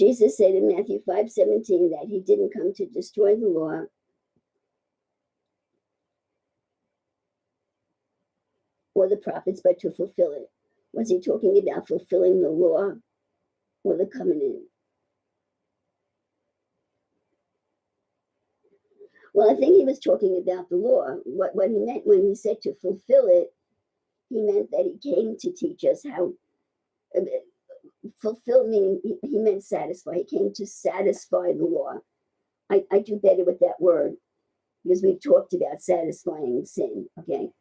Jesus said in Matthew 5:17 that he didn't come to destroy the law, or the prophets, but to fulfill it. Was he talking about fulfilling the law or the covenant? Well, I think he was talking about the law. What he meant when he said to fulfill it, he meant that he came to teach us how. Fulfill meaning he meant satisfy. He came to satisfy the law. I do better with that word because we've talked about satisfying sin. Okay,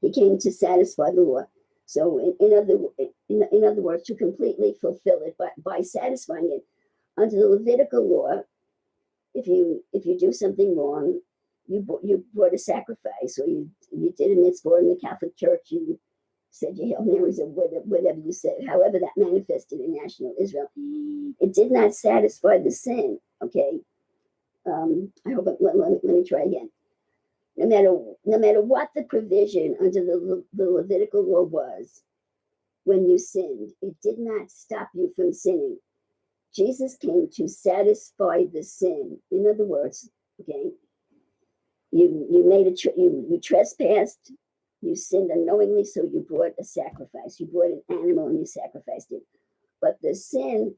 he came to satisfy the law. So in other words, to completely fulfill it by satisfying it. Under the Levitical law, if you do something wrong, you brought a sacrifice, or you did a mitzvah in the Catholic Church. You said your Hail Marys, or whatever you said. However that manifested in national Israel, it did not satisfy the sin. Okay, I hope. Let me try again. No matter what the provision under the Levitical law was, when you sinned, it did not stop you from sinning. Jesus came to satisfy the sin. In other words, okay, you made you trespassed, you sinned unknowingly, so you brought a sacrifice. You brought an animal and you sacrificed it. But the sin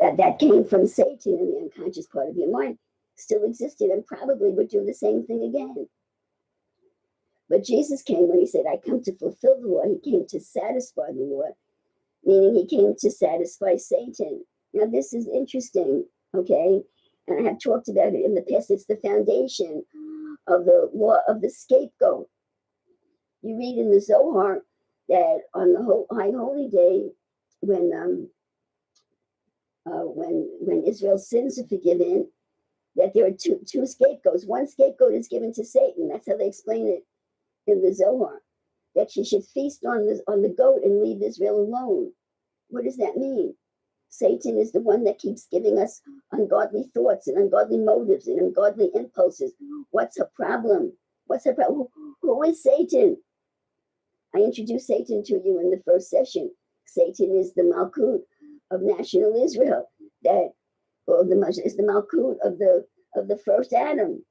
that came from Satan in the unconscious part of your mind still existed and probably would do the same thing again. But Jesus came when he said, I come to fulfill the law. He came to satisfy the law, meaning he came to satisfy Satan. Now, this is interesting, okay? And I have talked about it in the past. It's the foundation of the law of the scapegoat. You read in the Zohar that on the High Holy Day, when Israel's sins are forgiven, that there are two scapegoats. One scapegoat is given to Satan. That's how they explain it in the Zohar, that she should feast on the goat and leave Israel alone. What does that mean? Satan is the one that keeps giving us ungodly thoughts and ungodly motives and ungodly impulses. What's her problem? What's her problem? Who is Satan? I introduced Satan to you in the first session. Satan is the Malkut of national Israel. Is the Malkut of the first Adam.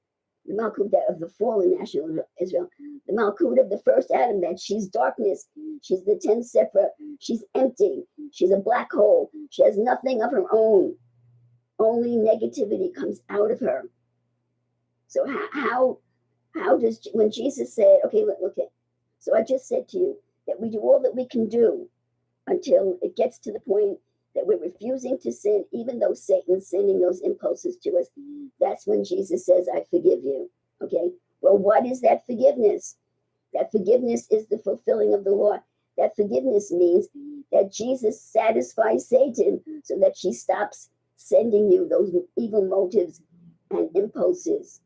The Malkut of the fallen national Israel. The Malkut of the first Adam, that she's darkness. She's the 10th Sefer. She's empty. She's a black hole. She has nothing of her own. Only negativity comes out of her. So how does, when Jesus said, okay, look at, so I just said to you that we do all that we can do until it gets to the point that we're refusing to sin, even though Satan's sending those impulses to us. That's when Jesus says, I forgive you. Okay, well, what is that forgiveness? That forgiveness is the fulfilling of the law. That forgiveness means that Jesus satisfies Satan so that she stops sending you those evil motives and impulses.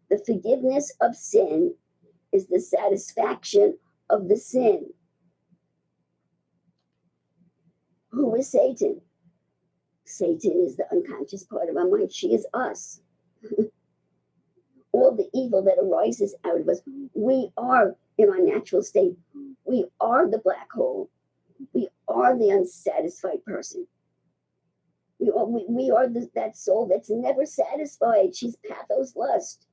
The forgiveness of sin is the satisfaction of the sin. Who is Satan? Satan is the unconscious part of our mind. She is us. All the evil that arises out of us, we are in our natural state. We are the black hole. We are the unsatisfied person. We are that soul that's never satisfied. She's pathos lust.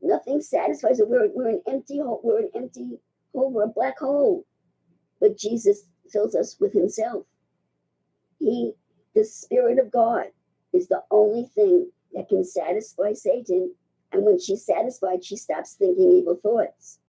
Nothing satisfies her. We're an empty hole. We're an empty hole. We're a black hole. But Jesus fills us with himself. The Spirit of God, is the only thing that can satisfy Satan. And when she's satisfied, she stops thinking evil thoughts.